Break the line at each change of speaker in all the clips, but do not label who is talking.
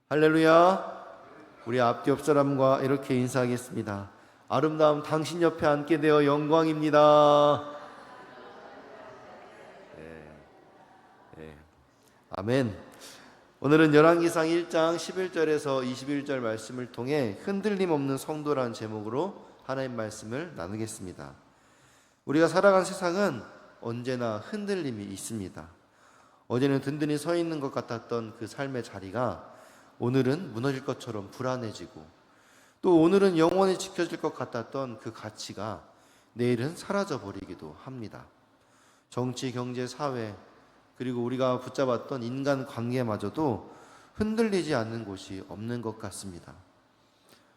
할렐루야. 우리 앞뒤 옆 사람과 이렇게 인사하겠습니다. 아름다운 당신 옆에 앉게 되어 영광입니다. 아멘. 오늘은 열왕기상 1장 11절에서 21절 말씀을 통해 흔들림 없는 성도라는 제목으로 하나님 말씀을 나누겠습니다. 우리가 살아간 세상은 언제나 흔들림이 있습니다. 어제는 든든히 서 있는 것 같았던 그 삶의 자리가 오늘은 무너질 것처럼 불안해지고, 또 오늘은 영원히 지켜질 것 같았던 그 가치가 내일은 사라져버리기도 합니다. 정치, 경제, 사회, 그리고 우리가 붙잡았던 인간관계마저도 흔들리지 않는 곳이 없는 것 같습니다.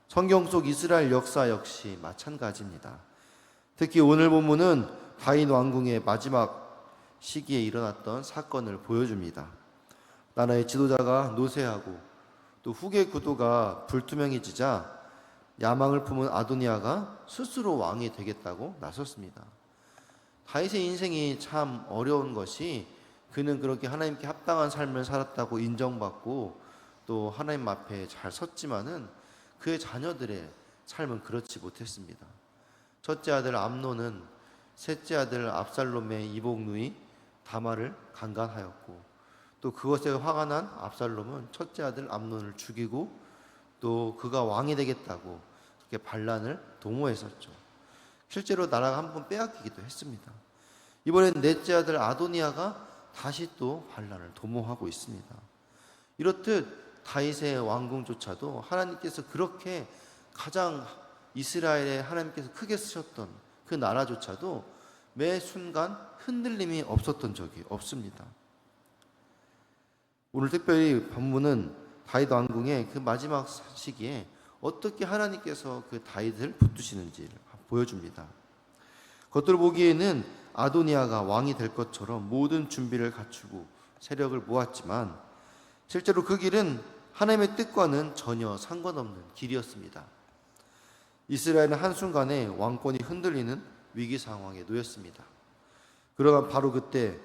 성경 속 이스라엘 역사 역시 마찬가지입니다. 특히 오늘 본문은 다윗 왕궁의 마지막 시기에 일어났던 사건을 보여줍니다. 나라의 지도자가 노쇠하고 또 후계 구도가 불투명해지자 야망을 품은 아도니아가 스스로 왕이 되겠다고 나섰습니다. 다윗의 인생이 참 어려운 것이, 그는 그렇게 하나님께 합당한 삶을 살았다고 인정받고 또 하나님 앞에 잘 섰지만은 그의 자녀들의 삶은 그렇지 못했습니다. 첫째 아들 암논은 셋째 아들 압살롬의 이복 누이 다말을 강간하였고, 또 그것에 화가 난 압살롬은 첫째 아들 암논을 죽이고 또 그가 왕이 되겠다고 그렇게 반란을 도모했었죠. 실제로 나라가 한 번 빼앗기기도 했습니다. 이번엔 넷째 아들 아도니아가 다시 또 반란을 도모하고 있습니다. 이렇듯 다윗의 왕궁조차도 하나님께서 그렇게 가장 이스라엘에 하나님께서 크게 쓰셨던 그 나라조차도 매 순간 흔들림이 없었던 적이 없습니다. 오늘 특별히 본문은 다윗 왕궁의 그 마지막 시기에 어떻게 하나님께서 그 다윗을 붙드시는지를 보여줍니다. 겉으로 보기에는 아도니아가 왕이 될 것처럼 모든 준비를 갖추고 세력을 모았지만 실제로 그 길은 하나님의 뜻과는 전혀 상관없는 길이었습니다. 이스라엘은 한순간에 왕권이 흔들리는 위기 상황에 놓였습니다. 그러나 바로 그때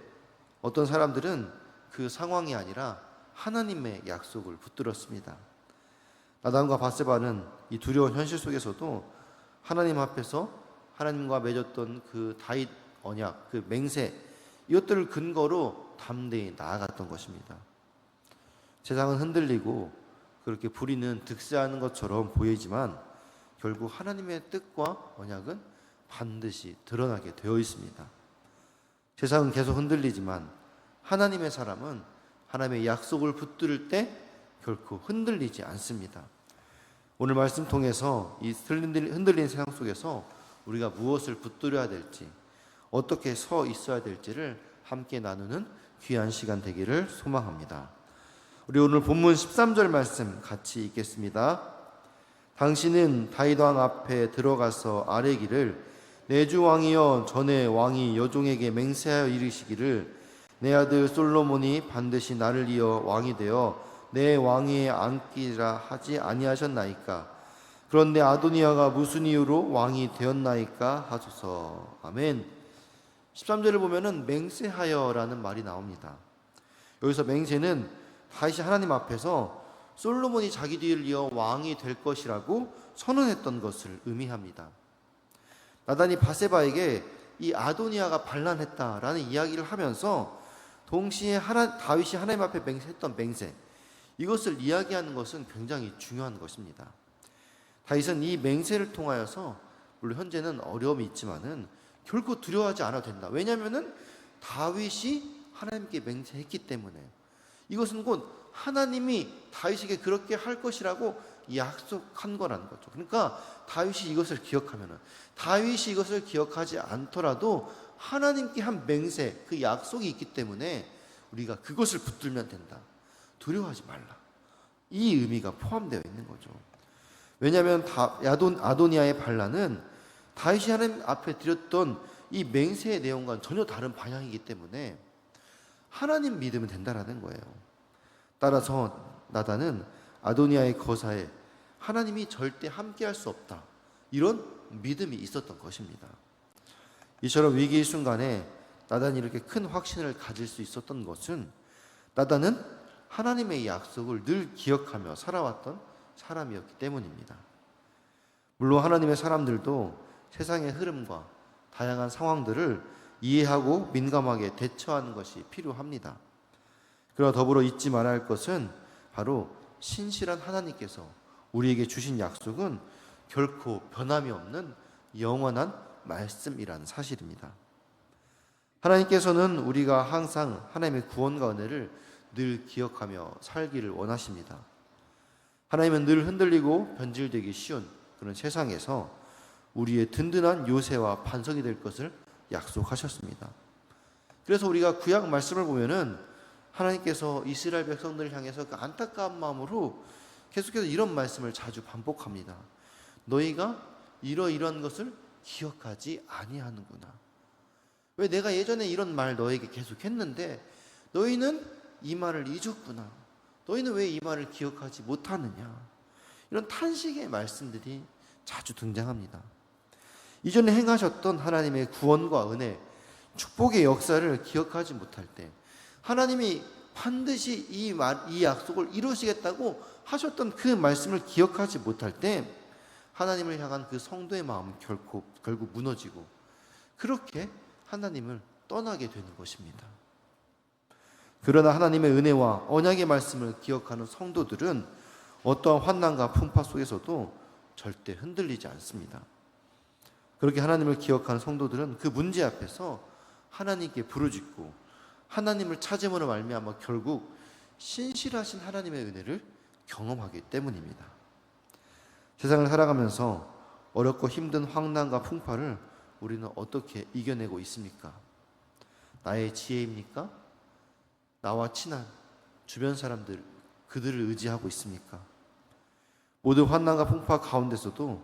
어떤 사람들은 그 상황이 아니라 하나님의 약속을 붙들었습니다. 나단과 밧세바는 이 두려운 현실 속에서도 하나님 앞에서 하나님과 맺었던 그 다윗 언약, 그 맹세, 이것들을 근거로 담대히 나아갔던 것입니다. 세상은 흔들리고 그렇게 불의는 득세하는 것처럼 보이지만 결국 하나님의 뜻과 언약은 반드시 드러나게 되어 있습니다. 세상은 계속 흔들리지만 하나님의 사람은 하나님의 약속을 붙들 때 결코 흔들리지 않습니다. 오늘 말씀 통해서 이 흔들린 세상 속에서 우리가 무엇을 붙들어야 될지, 어떻게 서 있어야 될지를 함께 나누는 귀한 시간 되기를 소망합니다. 우리 오늘 본문 13절 말씀 같이 읽겠습니다. 당신은 다윗 왕 앞에 들어가서 아뢰기를, 내 주 왕이여, 전에 왕이 여종에게 맹세하여 이르시기를 내 아들 솔로몬이 반드시 나를 이어 왕이 되어 내 왕위에 앉기라 하지 아니하셨나이까? 그런데 아도니아가 무슨 이유로 왕이 되었나이까 하소서. 아멘. 13절을 보면은 맹세하여라는 말이 나옵니다. 여기서 맹세는 다윗이 하나님 앞에서 솔로몬이 자기 뒤를 이어 왕이 될 것이라고 선언했던 것을 의미합니다. 나단이 밧세바에게 이 아도니아가 반란했다라는 이야기를 하면서 동시에 다윗이 하나님 앞에 맹세했던 맹세, 이것을 이야기하는 것은 굉장히 중요한 것입니다. 다윗은 이 맹세를 통하여서 물론 현재는 어려움이 있지만은 결코 두려워하지 않아도 된다. 왜냐하면은 다윗이 하나님께 맹세했기 때문에, 이것은 곧 하나님이 다윗에게 그렇게 할 것이라고 약속한 거라는 거죠. 그러니까 다윗이 이것을 기억하면은, 다윗이 이것을 기억하지 않더라도 하나님께 한 맹세, 그 약속이 있기 때문에 우리가 그것을 붙들면 된다. 두려워하지 말라. 이 의미가 포함되어 있는 거죠. 왜냐하면 아도니아의 반란은 다윗이 하나님 앞에 드렸던 이 맹세의 내용과는 전혀 다른 방향이기 때문에 하나님 믿으면 된다라는 거예요. 따라서 나단은 아도니아의 거사에 하나님이 절대 함께할 수 없다, 이런 믿음이 있었던 것입니다. 이처럼 위기의 순간에 나단이 이렇게 큰 확신을 가질 수 있었던 것은, 나단은 하나님의 약속을 늘 기억하며 살아왔던 사람이었기 때문입니다. 물론 하나님의 사람들도 세상의 흐름과 다양한 상황들을 이해하고 민감하게 대처하는 것이 필요합니다. 그러나 더불어 잊지 말아야 할 것은 바로 신실한 하나님께서 우리에게 주신 약속은 결코 변함이 없는 영원한 말씀이라는 사실입니다. 하나님께서는 우리가 항상 하나님의 구원과 은혜를 늘 기억하며 살기를 원하십니다. 하나님은 늘 흔들리고 변질되기 쉬운 그런 세상에서 우리의 든든한 요새와 반석이 될 것을 약속하셨습니다. 그래서 우리가 구약 말씀을 보면은 하나님께서 이스라엘 백성들을 향해서 그 안타까운 마음으로 계속해서 이런 말씀을 자주 반복합니다. 너희가 이러이러한 것을 기억하지 아니하는구나. 왜 내가 예전에 이런 말 너에게 계속 했는데 너희는 이 말을 잊었구나. 너희는 왜 이 말을 기억하지 못하느냐. 이런 탄식의 말씀들이 자주 등장합니다. 이전에 행하셨던 하나님의 구원과 은혜, 축복의 역사를 기억하지 못할 때 하나님이 반드시 이 약속을 이루시겠다고 하셨던 그 말씀을 기억하지 못할 때 하나님을 향한 그 성도의 마음은 결국 무너지고 그렇게 하나님을 떠나게 되는 것입니다. 그러나 하나님의 은혜와 언약의 말씀을 기억하는 성도들은 어떠한 환난과 풍파 속에서도 절대 흔들리지 않습니다. 그렇게 하나님을 기억하는 성도들은 그 문제 앞에서 하나님께 부르짖고 하나님을 찾음으로 말미암아 결국 신실하신 하나님의 은혜를 경험하기 때문입니다. 세상을 살아가면서 어렵고 힘든 환난과 풍파를 우리는 어떻게 이겨내고 있습니까? 나의 지혜입니까? 나와 친한 주변 사람들, 그들을 의지하고 있습니까? 모든 환난과 풍파 가운데서도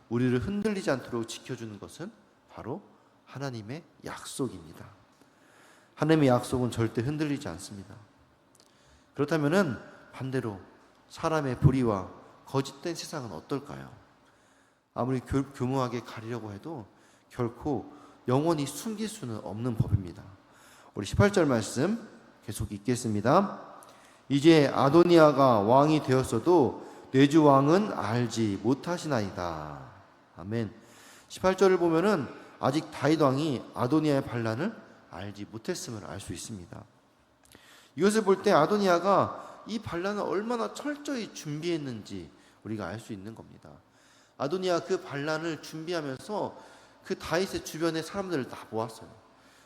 우리를 흔들리지 않도록 지켜주는 것은 바로 하나님의 약속입니다. 하나님의 약속은 절대 흔들리지 않습니다. 그렇다면 반대로 사람의 불의와 거짓된 세상은 어떨까요? 아무리 교묘하게 가리려고 해도 결코 영원히 숨길 수는 없는 법입니다. 우리 18절 말씀 계속 읽겠습니다. 이제 아도니아가 왕이 되었어도 내 주 왕은 알지 못하시나이다. 아멘. 18절을 보면은 아직 다윗 왕이 아도니아의 반란을 알지 못했음을 알 수 있습니다. 이것을 볼 때 아도니아가 이 반란을 얼마나 철저히 준비했는지 우리가 알 수 있는 겁니다. 아도니아 그 반란을 준비하면서 그 다윗의 주변의 사람들을 다 모았어요.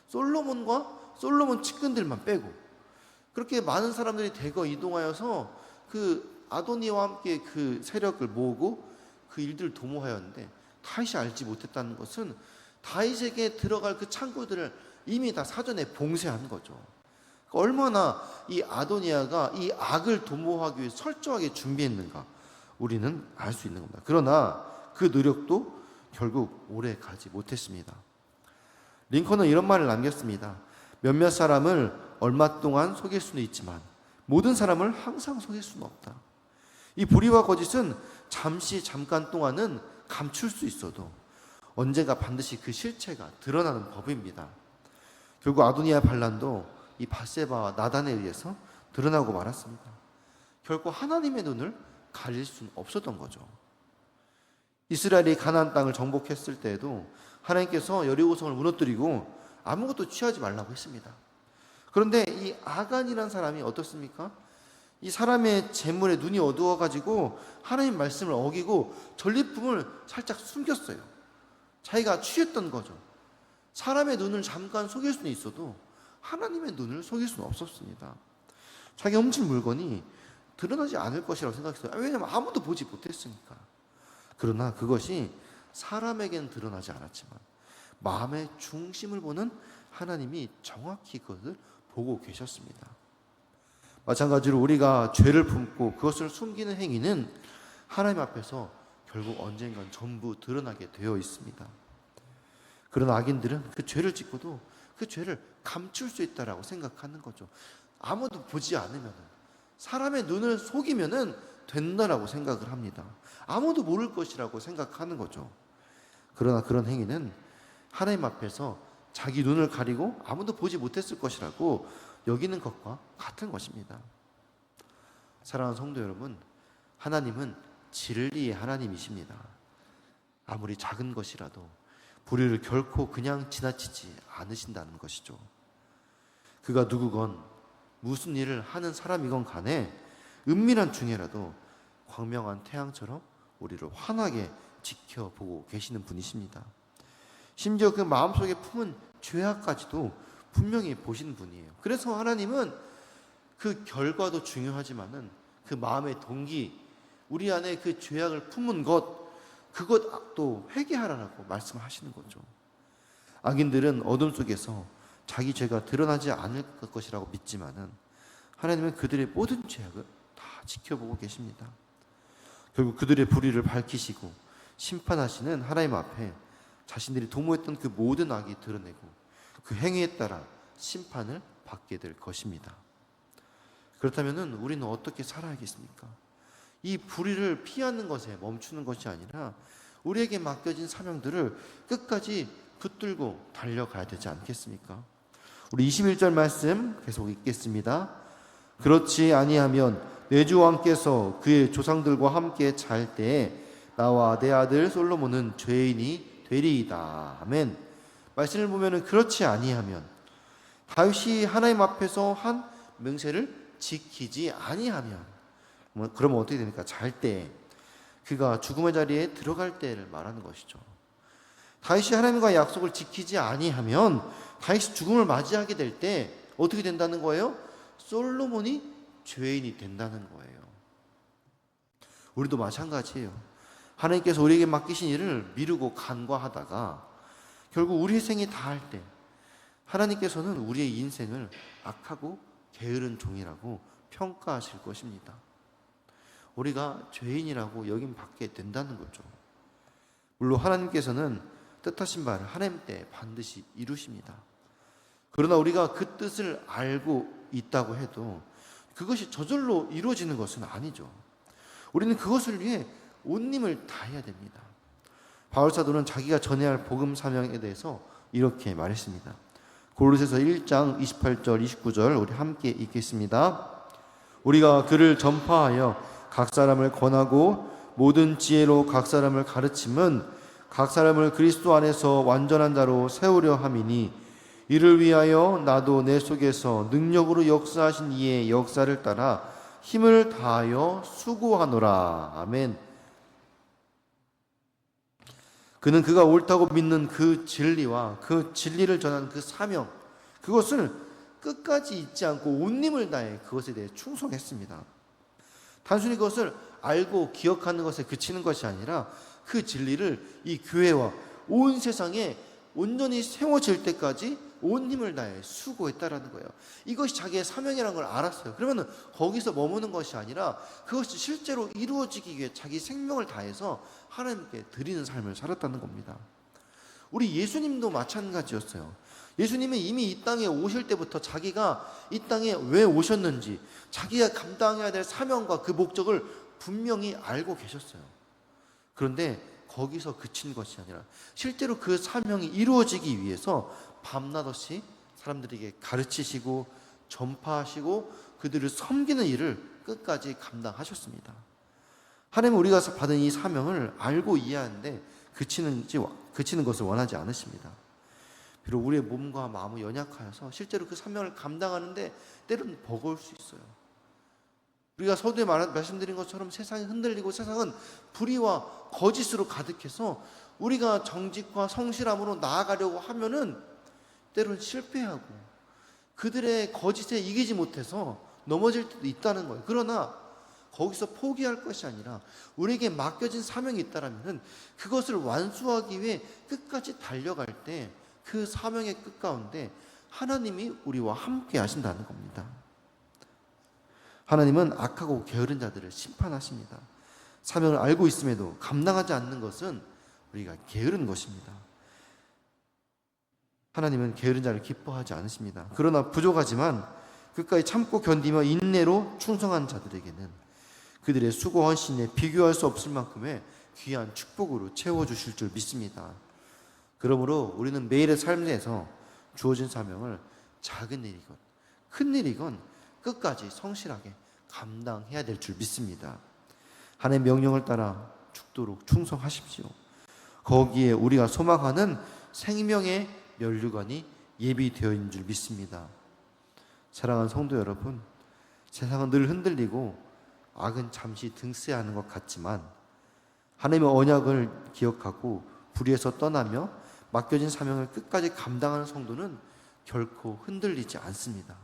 솔로몬 측근들만 빼고 그렇게 많은 사람들이 대거 이동하여서 그 아도니아와 함께 그 세력을 모으고 그 일들을 도모하였는데 다윗이 알지 못했다는 것은 다윗에게 들어갈 그 창고들을 이미 다 사전에 봉쇄한 거죠. 얼마나 이 아도니아가 이 악을 도모하기 위해 철저하게 준비했는가 우리는 알 수 있는 겁니다. 그러나 그 노력도 결국 오래 가지 못했습니다. 링컨은 이런 말을 남겼습니다. 몇몇 사람을 얼마 동안 속일 수는 있지만 모든 사람을 항상 속일 수는 없다. 이 불의와 거짓은 잠깐 동안은 감출 수 있어도 언젠가 반드시 그 실체가 드러나는 법입니다. 결국 아도니아 반란도 이 밧세바와 나단에 의해서 드러나고 말았습니다. 결코 하나님의 눈을 가릴 수는 없었던 거죠. 이스라엘이 가나안 땅을 정복했을 때에도 하나님께서 여리고성을 무너뜨리고 아무것도 취하지 말라고 했습니다. 그런데 이 아간이라는 사람이 어떻습니까? 이 사람의 재물에 눈이 어두워가지고 하나님 말씀을 어기고 전리품을 살짝 숨겼어요. 자기가 취했던 거죠. 사람의 눈을 잠깐 속일 수는 있어도 하나님의 눈을 속일 수는 없었습니다. 자기가 훔친 물건이 드러나지 않을 것이라고 생각했어요. 왜냐하면 아무도 보지 못했으니까. 그러나 그것이 사람에게는 드러나지 않았지만 마음의 중심을 보는 하나님이 정확히 그것을 보고 계셨습니다. 마찬가지로 우리가 죄를 품고 그것을 숨기는 행위는 하나님 앞에서 결국 언젠간 전부 드러나게 되어 있습니다. 그런 악인들은 그 죄를 짓고도 그 죄를 감출 수 있다라고 생각하는 거죠. 아무도 보지 않으면 사람의 눈을 속이면 된다라고 생각을 합니다. 아무도 모를 것이라고 생각하는 거죠. 그러나 그런 행위는 하나님 앞에서 자기 눈을 가리고 아무도 보지 못했을 것이라고 여기는 것과 같은 것입니다. 사랑하는 성도 여러분, 하나님은 진리의 하나님이십니다. 아무리 작은 것이라도 불의를 결코 그냥 지나치지 않으신다는 것이죠. 그가 누구건 무슨 일을 하는 사람이건 간에 은밀한 중에라도 광명한 태양처럼 우리를 환하게 지켜보고 계시는 분이십니다. 심지어 그 마음속에 품은 죄악까지도 분명히 보시는 분이에요. 그래서 하나님은 그 결과도 중요하지만은 그 마음의 동기, 우리 안에 그 죄악을 품은 그것도 회개하라고 말씀하시는 거죠. 악인들은 어둠 속에서 자기 죄가 드러나지 않을 것이라고 믿지만은 하나님은 그들의 모든 죄악을 다 지켜보고 계십니다. 결국 그들의 불의를 밝히시고 심판하시는 하나님 앞에 자신들이 도모했던 그 모든 악이 드러내고 그 행위에 따라 심판을 받게 될 것입니다. 그렇다면 우리는 어떻게 살아야겠습니까? 이 불의를 피하는 것에 멈추는 것이 아니라 우리에게 맡겨진 사명들을 끝까지 붙들고 달려가야 되지 않겠습니까? 우리 21절 말씀 계속 읽겠습니다. 그렇지 아니하면 내 주 왕께서 그의 조상들과 함께 잘 때에 나와 내 아들 솔로몬은 죄인이 되리이다. 아멘. 말씀을 보면은 그렇지 아니하면, 다윗이 하나님 앞에서 한 맹세를 지키지 아니하면, 그러면 어떻게 됩니까? 잘 때, 그가 죽음의 자리에 들어갈 때를 말하는 것이죠. 다윗이 하나님과 약속을 지키지 아니하면 다윗이 죽음을 맞이하게 될 때 어떻게 된다는 거예요? 솔로몬이 죄인이 된다는 거예요. 우리도 마찬가지예요. 하나님께서 우리에게 맡기신 일을 미루고 간과하다가 결국 우리의 생이 다할 때 하나님께서는 우리의 인생을 악하고 게으른 종이라고 평가하실 것입니다. 우리가 죄인이라고 여김받게 된다는 거죠. 물론 하나님께서는 뜻하신 바를 하나님 때 반드시 이루십니다. 그러나 우리가 그 뜻을 알고 있다고 해도 그것이 저절로 이루어지는 것은 아니죠. 우리는 그것을 위해 온 힘을 다해야 됩니다. 바울 사도는 자기가 전해야 할 복음 사명에 대해서 이렇게 말했습니다. 골로새서 1장 28절 29절 우리 함께 읽겠습니다. 우리가 그를 전파하여 각 사람을 권하고 모든 지혜로 각 사람을 가르침은 각 사람을 그리스도 안에서 완전한 자로 세우려 함이니 이를 위하여 나도 내 속에서 능력으로 역사하신 이의 역사를 따라 힘을 다하여 수고하노라. 아멘. 그는 그가 옳다고 믿는 그 진리와 그 진리를 전하는 그 사명, 그것을 끝까지 잊지 않고 온 힘을 다해 그것에 대해 충성했습니다. 단순히 그것을 알고 기억하는 것에 그치는 것이 아니라 그 진리를 이 교회와 온 세상에 온전히 세워질 때까지 온 힘을 다해 수고했다라는 거예요. 이것이 자기의 사명이라는 걸 알았어요. 그러면 거기서 머무는 것이 아니라 그것이 실제로 이루어지기 위해 자기 생명을 다해서 하나님께 드리는 삶을 살았다는 겁니다. 우리 예수님도 마찬가지였어요. 예수님은 이미 이 땅에 오실 때부터 자기가 이 땅에 왜 오셨는지, 자기가 감당해야 될 사명과 그 목적을 분명히 알고 계셨어요. 그런데 거기서 그친 것이 아니라 실제로 그 사명이 이루어지기 위해서 밤낮 없이 사람들에게 가르치시고 전파하시고 그들을 섬기는 일을 끝까지 감당하셨습니다. 하나님은 우리가 받은 이 사명을 알고 이해하는데 그치는 것을 원하지 않으십니다. 비록 우리의 몸과 마음은 연약하여서 실제로 그 사명을 감당하는데 때로는 버거울 수 있어요. 우리가 서두에 말씀드린 것처럼 세상이 흔들리고 세상은 불의와 거짓으로 가득해서 우리가 정직과 성실함으로 나아가려고 하면은 때로는 실패하고 그들의 거짓에 이기지 못해서 넘어질 때도 있다는 거예요. 그러나 거기서 포기할 것이 아니라 우리에게 맡겨진 사명이 있다면 그것을 완수하기 위해 끝까지 달려갈 때 그 사명의 끝 가운데 하나님이 우리와 함께 하신다는 겁니다. 하나님은 악하고 게으른 자들을 심판하십니다. 사명을 알고 있음에도 감당하지 않는 것은 우리가 게으른 것입니다. 하나님은 게으른 자를 기뻐하지 않으십니다. 그러나 부족하지만 끝까지 참고 견디며 인내로 충성한 자들에게는 그들의 수고 헌신에 비교할 수 없을 만큼의 귀한 축복으로 채워주실 줄 믿습니다. 그러므로 우리는 매일의 삶에서 주어진 사명을 작은 일이건 큰 일이건 끝까지 성실하게 감당해야 될 줄 믿습니다. 하나님의 명령을 따라 죽도록 충성하십시오. 거기에 우리가 소망하는 생명의 면류관이 예비되어 있는 줄 믿습니다. 사랑하는 성도 여러분, 세상은 늘 흔들리고 악은 잠시 등세하는 것 같지만 하나님의 언약을 기억하고 불의에서 떠나며 맡겨진 사명을 끝까지 감당하는 성도는 결코 흔들리지 않습니다.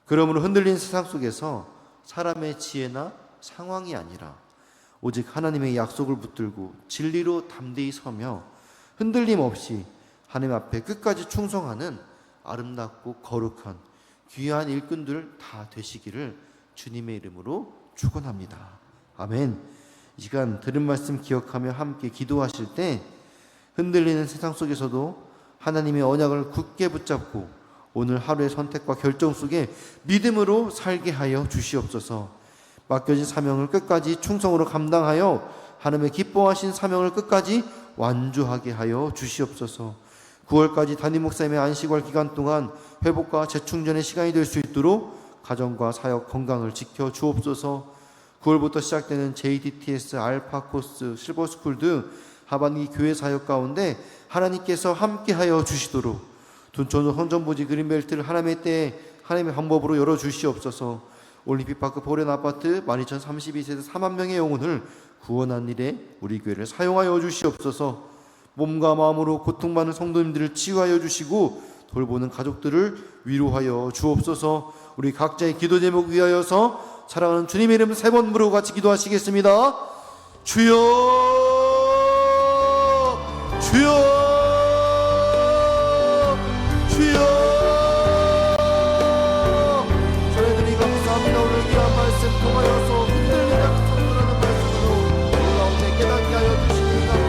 그러므로 흔들린 세상 속에서 사람의 지혜나 상황이 아니라 오직 하나님의 약속을 붙들고 진리로 담대히 서며 흔들림 없이 하나님 앞에 끝까지 충성하는 아름답고 거룩한 귀한 일꾼들 다 되시기를 주님의 이름으로 축원합니다. 아멘. 이 시간 들은 말씀 기억하며 함께 기도하실 때 흔들리는 세상 속에서도 하나님의 언약을 굳게 붙잡고 오늘 하루의 선택과 결정 속에 믿음으로 살게 하여 주시옵소서. 맡겨진 사명을 끝까지 충성으로 감당하여 하나님의 기뻐하신 사명을 끝까지 완주하게 하여 주시옵소서. 9월까지 담임 목사님의 안식월 기간 동안 회복과 재충전의 시간이 될 수 있도록 가정과 사역 건강을 지켜 주옵소서. 9월부터 시작되는 JDTS, 알파 코스, 실버스쿨 등 하반기 교회 사역 가운데 하나님께서 함께하여 주시도록 둔촌 헌전부지 그린벨트를 하나님의 때에 하나님의 방법으로 열어주시옵소서. 올림픽파크 보련 아파트 12,032세대 4만 명의 영혼을 구원한 일에 우리 교회를 사용하여 주시옵소서. 몸과 마음으로 고통받는 성도님들을 치유하여 주시고 돌보는 가족들을 위로하여 주옵소서. 우리 각자의 기도 제목 위하여서 사랑하는 주님의 이름 3번 부르고 같이 기도하시겠습니다. 주여